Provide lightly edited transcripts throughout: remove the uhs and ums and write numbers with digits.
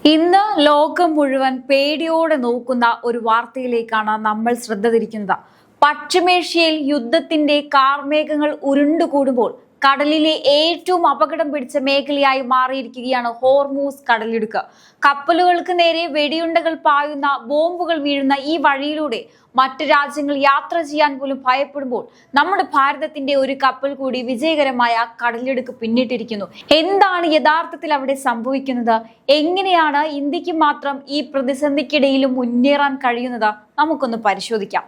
ഇന്ന് ലോകം മുഴുവൻ പേടിയോടെ നോക്കുന്ന ഒരു വാർത്തയിലേക്കാണ് നമ്മൾ ശ്രദ്ധ തിരിക്കുന്നത്. പശ്ചിമേഷ്യയിൽ യുദ്ധത്തിന്റെ കാർമേഘങ്ങൾ ഉരുണ്ടുകൂടുമ്പോൾ കടലിലെ ഏറ്റവും അപകടം പിടിച്ച മേഖലയായി മാറിയിരിക്കുകയാണ് ഹോർമൂസ് കടലിടുക്ക്. കപ്പലുകൾക്ക് നേരെ വെടിയുണ്ടകൾ പായുന്ന, ബോംബുകൾ വീഴുന്ന ഈ വഴിയിലൂടെ മറ്റു രാജ്യങ്ങൾ യാത്ര ചെയ്യാൻ പോലും ഭയപ്പെടുമ്പോൾ നമ്മുടെ ഭാരതത്തിന്റെ ഒരു കപ്പൽ കൂടി വിജയകരമായ കടലിടുക്ക് പിന്നിട്ടിരിക്കുന്നു. എന്താണ് യഥാർത്ഥത്തിൽ അവിടെ സംഭവിക്കുന്നത്? എങ്ങനെയാണ് ഇന്ത്യക്ക് മാത്രം ഈ പ്രതിസന്ധിക്കിടയിലും മുന്നേറാൻ കഴിയുന്നത്? നമുക്കൊന്ന് പരിശോധിക്കാം.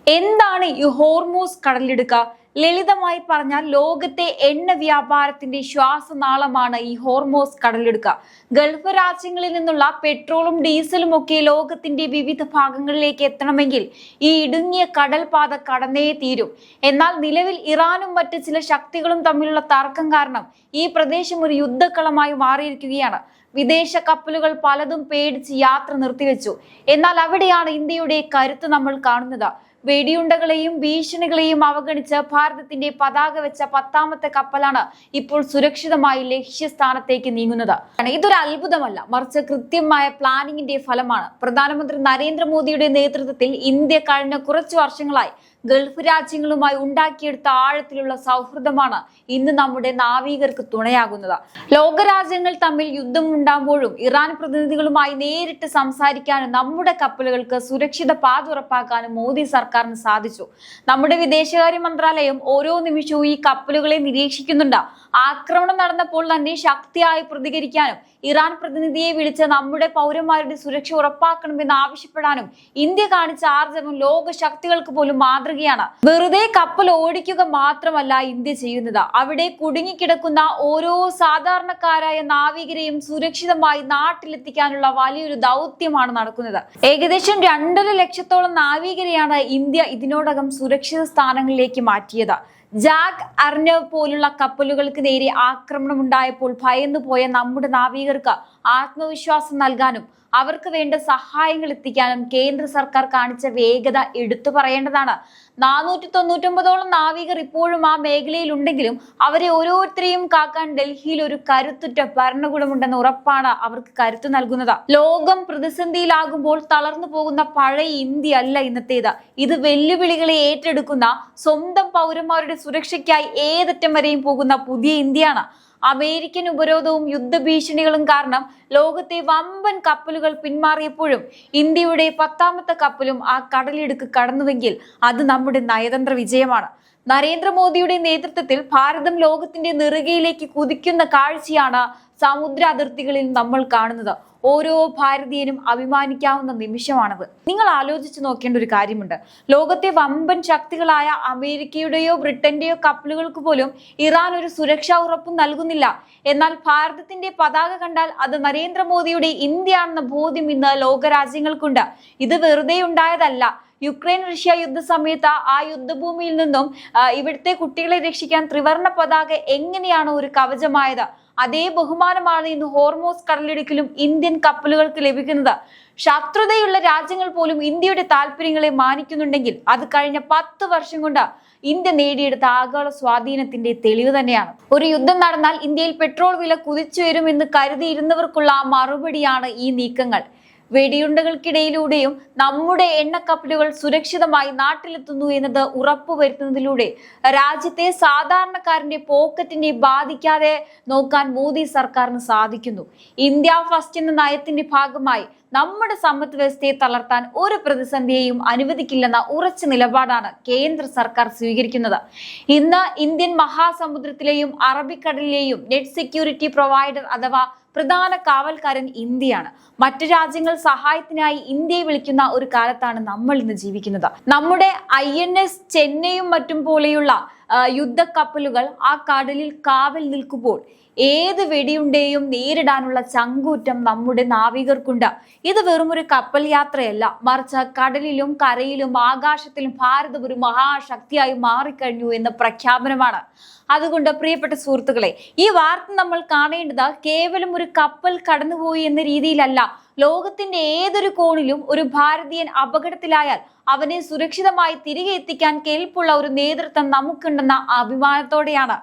എന്താണ് ഈ ഹോർമൂസ് കടലിടുക്ക്? ലളിതമായി പറഞ്ഞാൽ ലോകത്തെ എണ്ണ വ്യാപാരത്തിന്റെ ശ്വാസനാളമാണ് ഈ ഹോർമൂസ് കടലിടുക്ക്. ഗൾഫ് രാജ്യങ്ങളിൽ നിന്നുള്ള പെട്രോളും ഡീസലും ഒക്കെ ലോകത്തിന്റെ വിവിധ ഭാഗങ്ങളിലേക്ക് എത്തണമെങ്കിൽ ഈ ഇടുങ്ങിയ കടൽപാത കടന്നേ തീരും. എന്നാൽ നിലവിൽ ഇറാനും മറ്റ് ചില ശക്തികളും തമ്മിലുള്ള തർക്കം കാരണം ഈ പ്രദേശം ഒരു യുദ്ധക്കളമായി മാറിയിരിക്കുകയാണ്. വിദേശ കപ്പലുകൾ പലതും പേടിച്ച് യാത്ര നിർത്തിവെച്ചു. എന്നാൽ അവിടെയാണ് ഇന്ത്യയുടെ കരുത്ത് നമ്മൾ കാണുന്നത്. വെടിയുണ്ടകളെയും ഭീഷണികളെയും അവഗണിച്ച് ഭാരതത്തിന്റെ പതാക വെച്ച 10ാമത്തെ കപ്പലാണ് ഇപ്പോൾ സുരക്ഷിതമായി ലക്ഷ്യസ്ഥാനത്തേക്ക് നീങ്ങുന്നത്. ഇതൊരു അത്ഭുതമല്ല, മറിച്ച് കൃത്യമായ പ്ലാനിങ്ങിന്റെ ഫലമാണ്. പ്രധാനമന്ത്രി നരേന്ദ്രമോദിയുടെ നേതൃത്വത്തിൽ ഇന്ത്യ കഴിഞ്ഞ കുറച്ചു വർഷങ്ങളായി ഗൾഫ് രാജ്യങ്ങളുമായി ഉണ്ടാക്കിയെടുത്ത ആഴത്തിലുള്ള സൗഹൃദമാണ് ഇന്ന് നമ്മുടെ നാവികർക്ക് തുണയാകുന്നത്. ലോകരാജ്യങ്ങൾ തമ്മിൽ യുദ്ധം ഉണ്ടാകുമ്പോഴും ഇറാൻ പ്രതിനിധികളുമായി നേരിട്ട് സംസാരിക്കാനും നമ്മുടെ കപ്പലുകൾക്ക് സുരക്ഷിത പാത ഉറപ്പാക്കാനും മോദി സർക്കാരിന് സാധിച്ചു. നമ്മുടെ വിദേശകാര്യ മന്ത്രാലയം ഓരോ നിമിഷവും ഈ കപ്പലുകളെ നിരീക്ഷിക്കുന്നുണ്ട്. ആക്രമണം നടന്നപ്പോൾ തന്നെ ശക്തിയായി പ്രതികരിക്കാനും ഇറാൻ പ്രതിനിധിയെ വിളിച്ച് നമ്മുടെ പൗരന്മാരുടെ സുരക്ഷ ഉറപ്പാക്കണമെന്ന് ആവശ്യപ്പെടാനും ഇന്ത്യ കാണിച്ച ആർജവം ലോക ശക്തികൾക്ക് പോലും മാതൃകയാണ്. വെറുതെ കപ്പൽ ഓടിക്കുക മാത്രമല്ല ഇന്ത്യ ചെയ്യുന്നത്, അവിടെ കുടുങ്ങിക്കിടക്കുന്ന ഓരോ സാധാരണക്കാരായ നാവികരെയും സുരക്ഷിതമായി നാട്ടിലെത്തിക്കാനുള്ള വലിയൊരു ദൗത്യമാണ് നടക്കുന്നത്. ഏകദേശം 2.5 ലക്ഷത്തോളം നാവികരെയാണ് ഇന്ത്യ ഇതിനോടകം സുരക്ഷിത സ്ഥാനങ്ങളിലേക്ക് മാറ്റിയത്. ജാക്ക് അർനവ് പോലുള്ള കപ്പലുകൾക്ക് നേരെ ആക്രമണം ഉണ്ടായപ്പോൾ ഭയന്നുപോയ നമ്മുടെ നാവികർക്ക് ആത്മവിശ്വാസം നൽകാനും അവർക്ക് വേണ്ട സഹായങ്ങൾ എത്തിക്കാനും കേന്ദ്ര സർക്കാർ കാണിച്ച വേഗത എടുത്തു പറയേണ്ടതാണ്. 499ഓളം നാവികർ ഇപ്പോഴും ആ മേഖലയിൽ ഉണ്ടെങ്കിലും അവരെ ഓരോരുത്തരെയും കാക്കാൻ ഡൽഹിയിൽ ഒരു കരുത്തുറ്റ ഭരണകൂടമുണ്ടെന്ന ഉറപ്പാണ് അവർക്ക് കരുത്തു നൽകുന്നത്. ലോകം പ്രതിസന്ധിയിലാകുമ്പോൾ തളർന്നു പോകുന്ന പഴയ ഇന്ത്യ അല്ല ഇന്നത്തേത്. ഇത് വെല്ലുവിളികളെ ഏറ്റെടുക്കുന്ന, സ്വന്തം പൗരന്മാരുടെ സുരക്ഷയ്ക്കായി ഏതറ്റം വരെയും പോകുന്ന പുതിയ ഇന്ത്യയാണ്. അമേരിക്കൻ ഉപരോധവും യുദ്ധഭീഷണികളും കാരണം ലോകത്തെ വമ്പൻ കപ്പലുകൾ പിന്മാറിയപ്പോഴും ഇന്ത്യയുടെ 10ാമത്തെ കപ്പലും ആ കടലിടുക്ക് കടന്നുവെങ്കിൽ അത് നമ്മുടെ നയതന്ത്ര വിജയമാണ്. നരേന്ദ്രമോദിയുടെ നേതൃത്വത്തിൽ ഭാരതം ലോകത്തിന്റെ നെറുകയിലേക്ക് കുതിക്കുന്ന കാഴ്ചയാണ് സമുദ്ര അതിർത്തികളിൽ നമ്മൾ കാണുന്നത്. ഓരോ ഭാരതീയനും അഭിമാനിക്കാവുന്ന നിമിഷമാണത്. നിങ്ങൾ ആലോചിച്ച് നോക്കേണ്ട ഒരു കാര്യമുണ്ട്. ലോകത്തെ വമ്പൻ ശക്തികളായ അമേരിക്കയുടെയോ ബ്രിട്ടന്റെയോ കപ്പലുകൾക്ക് പോലും ഇറാൻ ഒരു സുരക്ഷാ ഉറപ്പും നൽകുന്നില്ല. എന്നാൽ ഭാരതത്തിന്റെ പതാക കണ്ടാൽ അത് നരേന്ദ്രമോദിയുടെ ഇന്ത്യയാണെന്ന ബോധ്യം ഇന്ന് ലോകരാജ്യങ്ങൾക്കുണ്ട്. ഇത് വെറുതെ ഉണ്ടായതല്ല. യുക്രൈൻ റഷ്യ യുദ്ധ സമയത്ത് ആ യുദ്ധഭൂമിയിൽ നിന്നും ഇവിടുത്തെ കുട്ടികളെ രക്ഷിക്കാൻ ത്രിവർണ പതാക എങ്ങനെയാണ് ഒരു കവചമായത്, അതേ ബഹുമാനമാണ് ഇന്ന് ഹോർമൂസ് കടലിടുക്കിലും ഇന്ത്യൻ കപ്പലുകൾക്ക് ലഭിക്കുന്നത്. ശത്രുതയുള്ള രാജ്യങ്ങൾ പോലും ഇന്ത്യയുടെ താല്പര്യങ്ങളെ മാനിക്കുന്നുണ്ടെങ്കിൽ അത് കഴിഞ്ഞ 10 വർഷം കൊണ്ട് ഇന്ത്യ നേടിയെടുത്ത ആഗോള സ്വാധീനത്തിന്റെ തെളിവ് തന്നെയാണ്. ഒരു യുദ്ധം നടന്നാൽ ഇന്ത്യയിൽ പെട്രോൾ വില കുതിച്ചുയരുമെന്ന് കരുതിയിരുന്നവർക്കുള്ള മറുപടിയാണ് ഈ നീക്കങ്ങൾ. വെടിയുണ്ടകൾക്കിടയിലൂടെയും നമ്മുടെ എണ്ണക്കപ്പലുകൾ സുരക്ഷിതമായി നാട്ടിലെത്തുന്നു എന്നത് ഉറപ്പുവരുത്തുന്നതിലൂടെ രാജ്യത്തെ സാധാരണക്കാരന്റെ പോക്കറ്റിനെ ബാധിക്കാതെ നോക്കാൻ മോദി സർക്കാരിന് സാധിക്കുന്നു. ഇന്ത്യ ഫസ്റ്റ് എന്ന നയത്തിന്റെ ഭാഗമായി നമ്മുടെ സമ്പദ് വ്യവസ്ഥയെ തളർത്താൻ ഒരു പ്രതിസന്ധിയെയും അനുവദിക്കില്ലെന്ന ഉറച്ച നിലപാടാണ് കേന്ദ്ര സർക്കാർ സ്വീകരിക്കുന്നത്. ഇന്ന് ഇന്ത്യൻ മഹാസമുദ്രത്തിലെയും അറബിക്കടലിലെയും നെറ്റ് സെക്യൂരിറ്റി പ്രൊവൈഡർ അഥവാ പ്രധാന കാവൽക്കാരൻ ഇന്ത്യയാണ്. മറ്റു രാജ്യങ്ങൾ സഹായത്തിനായി ഇന്ത്യയെ വിളിക്കുന്ന ഒരു കാലത്താണ് നമ്മൾ ഇന്ന് ജീവിക്കുന്നത്. നമ്മുടെ INS ചെന്നൈയും മറ്റും പോലെയുള്ള യുദ്ധക്കപ്പലുകൾ ആ കടലിൽ കാവൽ നിൽക്കുമ്പോൾ ഏത് വെടിയുണ്ടെയും നേരിടാനുള്ള ചങ്കൂറ്റം നമ്മുടെ നാവികർക്കുണ്ട്. ഇത് വെറും ഒരു കപ്പൽ യാത്രയല്ല, മറിച്ച് കടലിലും കരയിലും ആകാശത്തിലും ഭാരതം ഒരു മഹാശക്തിയായി മാറിക്കഴിഞ്ഞു എന്ന പ്രഖ്യാപനമാണ്. അതുകൊണ്ട് പ്രിയപ്പെട്ട സുഹൃത്തുക്കളെ, ഈ വാർത്ത നമ്മൾ കാണേണ്ടത് കേവലം ഒരു കപ്പൽ കടന്നുപോയി എന്ന രീതിയിലല്ല. ലോകത്തിന്റെ ഏതൊരു കോണിലും ഒരു ഭാരതീയൻ അപകടത്തിലായാൽ അവനെ സുരക്ഷിതമായി തിരികെ എത്തിക്കാൻ കെൽപ്പുള്ള ഒരു നേതൃത്വം നമുക്കുണ്ടെന്ന അഭിമാനത്തോടെയാണ്.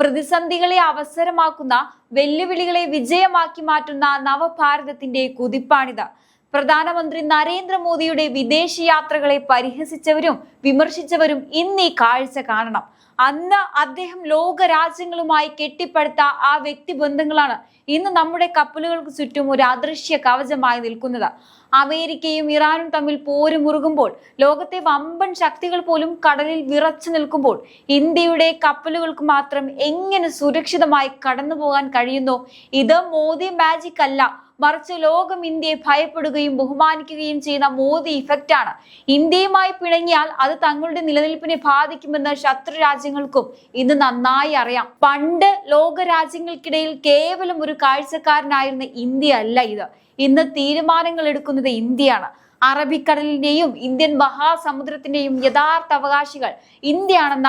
പ്രതിസന്ധികളെ അവസരമാക്കുന്ന, വെല്ലുവിളികളെ വിജയമാക്കി മാറ്റുന്ന നവഭാരതത്തിന്റെ കുതിപ്പാണിത്. പ്രധാനമന്ത്രി നരേന്ദ്രമോദിയുടെ വിദേശയാത്രകളെ പരിഹസിച്ചവരും വിമർശിച്ചവരും ഇന്ന് ഈ കാഴ്ച കാണണം. അന്ന് അദ്ദേഹം ലോക രാജ്യങ്ങളുമായി കെട്ടിപ്പടുത്ത ആ വ്യക്തിബന്ധങ്ങളാണ് ഇന്ന് നമ്മുടെ കപ്പലുകൾക്ക് ചുറ്റും ഒരു അദൃശ്യ കവചമായി നിൽക്കുന്നത്. അമേരിക്കയും ഇറാനും തമ്മിൽ പോരുമുറുകുമ്പോൾ, ലോകത്തെ വമ്പൻ ശക്തികൾ പോലും കടലിൽ വിറച്ചു നിൽക്കുമ്പോൾ ഇന്ത്യയുടെ കപ്പലുകൾക്ക് മാത്രം എങ്ങനെ സുരക്ഷിതമായി കടന്നു പോകാൻ കഴിയുന്നു? ഇത് മോദി മാജിക് അല്ല, മറിച്ച് ലോകം ഇന്ത്യയെ ഭയപ്പെടുകയും ബഹുമാനിക്കുകയും ചെയ്യുന്ന മോദി ഇഫക്റ്റ് ആണ്. ഇന്ത്യയുമായി പിണങ്ങിയാൽ അത് തങ്ങളുടെ നിലനിൽപ്പിനെ ബാധിക്കുമെന്ന് ശത്രു രാജ്യങ്ങൾക്കും ഇന്ന് നന്നായി അറിയാം. പണ്ട് ലോക രാജ്യങ്ങൾക്കിടയിൽ കേവലം ഒരു കാഴ്ചക്കാരനായിരുന്ന ഇന്ത്യ അല്ല ഇത്. ഇന്ന് തീരുമാനങ്ങൾ എടുക്കുന്നത് ഇന്ത്യയാണ്. അറബിക്കടലിന്റെയും ഇന്ത്യൻ മഹാസമുദ്രത്തിന്റെയും യഥാർത്ഥ അവകാശികൾ ഇന്ത്യയാണെന്ന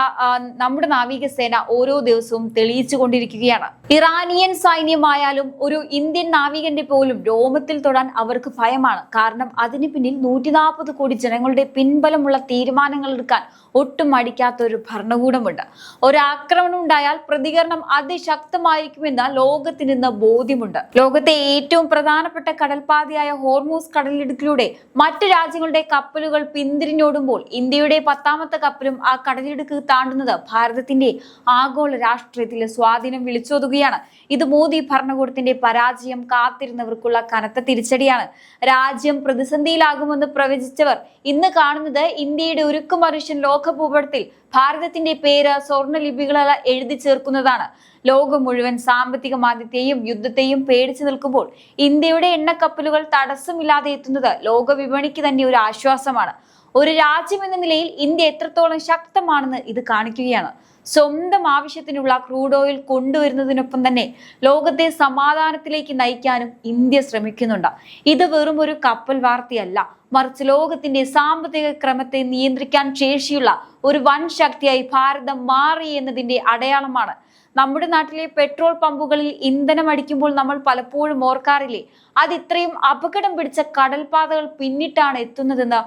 നമ്മുടെ നാവികസേന ഓരോ ദിവസവും തെളിയിച്ചു കൊണ്ടിരിക്കുകയാണ്. ഇറാനിയൻ സൈന്യമായാലും ഒരു ഇന്ത്യൻ നാവികന്റെ പോലും രോമത്തിൽ തൊടാൻ അവർക്ക് ഭയമാണ്. കാരണം അതിന് പിന്നിൽ 140 കോടി ജനങ്ങളുടെ പിൻബലമുള്ള തീരുമാനങ്ങൾ എടുക്കാൻ ഒട്ടും മടിക്കാത്ത ഒരു ഭരണകൂടമുണ്ട്. ഒരാക്രമണം ഉണ്ടായാൽ പ്രതികരണം അതിശക്തമായിരിക്കുമെന്ന് ലോകത്തിന് ഇന്ന് ബോധ്യമുണ്ട്. ലോകത്തെ ഏറ്റവും പ്രധാനപ്പെട്ട കടൽപാതയായ ഹോർമൂസ് കടലിടുക്കിലൂടെ മറ്റു രാജ്യങ്ങളുടെ കപ്പലുകൾ പിന്തിരിഞ്ഞോടുമ്പോൾ ഇന്ത്യയുടെ 10ാമത്തെ കപ്പലും ആ കടലിടുക്ക് താണ്ടുന്നത് ഭാരതത്തിന്റെ ആഗോള രാഷ്ട്രീയത്തിലെ സ്വാധീനം വിളിച്ചോതുകയാണ്. ഇത് മോദി ഭരണകൂടത്തിന്റെ പരാജയം കാത്തിരുന്നവർക്കുള്ള കനത്ത തിരിച്ചടിയാണ്. രാജ്യം പ്രതിസന്ധിയിലാകുമെന്ന് പ്രവചിച്ചവർ ഇന്ന് കാണുന്നത് ഇന്ത്യയുടെ ഉരുക്കു മനുഷ്യൻ ലോകഭൂപടത്തിൽ ഭാരതത്തിന്റെ പേര് സ്വർണ്ണലിപികളാൽ എഴുതി ചേർക്കുന്നതാണ്. ലോകം മുഴുവൻ സാമ്പത്തിക മാന്ദ്യത്തെയും യുദ്ധത്തെയും പേടിച്ചു നിൽക്കുമ്പോൾ ഇന്ത്യയുടെ എണ്ണക്കപ്പലുകൾ തടസ്സമില്ലാതെ എത്തുന്നത് ലോക വിപണിക്ക് തന്നെ ഒരു ആശ്വാസമാണ്. ഒരു രാജ്യം എന്ന നിലയിൽ ഇന്ത്യ എത്രത്തോളം ശക്തമാണെന്ന് ഇത് കാണിക്കുകയാണ്. സ്വന്തം ആവശ്യത്തിനുള്ള ക്രൂഡ് ഓയിൽ കൊണ്ടുവരുന്നതിനൊപ്പം തന്നെ ലോകത്തെ സമാധാനത്തിലേക്ക് നയിക്കാനും ഇന്ത്യ ശ്രമിക്കുന്നുണ്ട്. ഇത് വെറും ഒരു കപ്പൽ വാർത്തയല്ല, മറിച്ച് ലോകത്തിന്റെ സാമ്പത്തിക ക്രമത്തെ നിയന്ത്രിക്കാൻ ശേഷിയുള്ള ഒരു വൻ ശക്തിയായി ഭാരതം മാറി എന്നതിന്റെ അടയാളമാണ്. നമ്മുടെ നാട്ടിലെ പെട്രോൾ പമ്പുകളിൽ ഇന്ധനം അടിക്കുമ്പോൾ നമ്മൾ പലപ്പോഴും ഓർക്കാറില്ലേ, അത് ഇത്രയും അപകടം പിടിച്ച കടൽപാതകൾ പിന്നിട്ടാണ് എത്തുന്നതെന്ന്.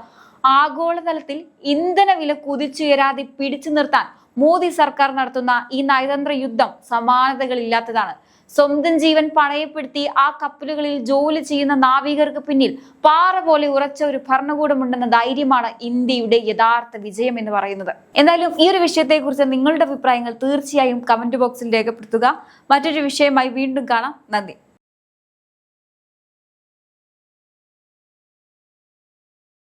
ആഗോളതലത്തിൽ ഇന്ധന വില കുതിച്ചുയരാതെ പിടിച്ചു നിർത്താൻ മോദി സർക്കാർ നടത്തുന്ന ഈ നയതന്ത്ര യുദ്ധം സമാനതകളില്ലാത്തതാണ്. സ്വന്തം ജീവൻ പണയപ്പെടുത്തി ആ കപ്പലുകളിൽ ജോലി ചെയ്യുന്ന നാവികർക്ക് പിന്നിൽ പാറ പോലെ ഉറച്ച ഒരു ഭരണകൂടമുണ്ടെന്ന ധൈര്യമാണ് ഇന്ത്യയുടെ യഥാർത്ഥ വിജയം എന്ന് പറയുന്നത്. എന്തായാലും ഈ ഒരു വിഷയത്തെക്കുറിച്ച് നിങ്ങളുടെ അഭിപ്രായങ്ങൾ തീർച്ചയായും കമന്റ് ബോക്സിൽ രേഖപ്പെടുത്തുക. മറ്റൊരു വിഷയമായി വീണ്ടും കാണാം. നന്ദി.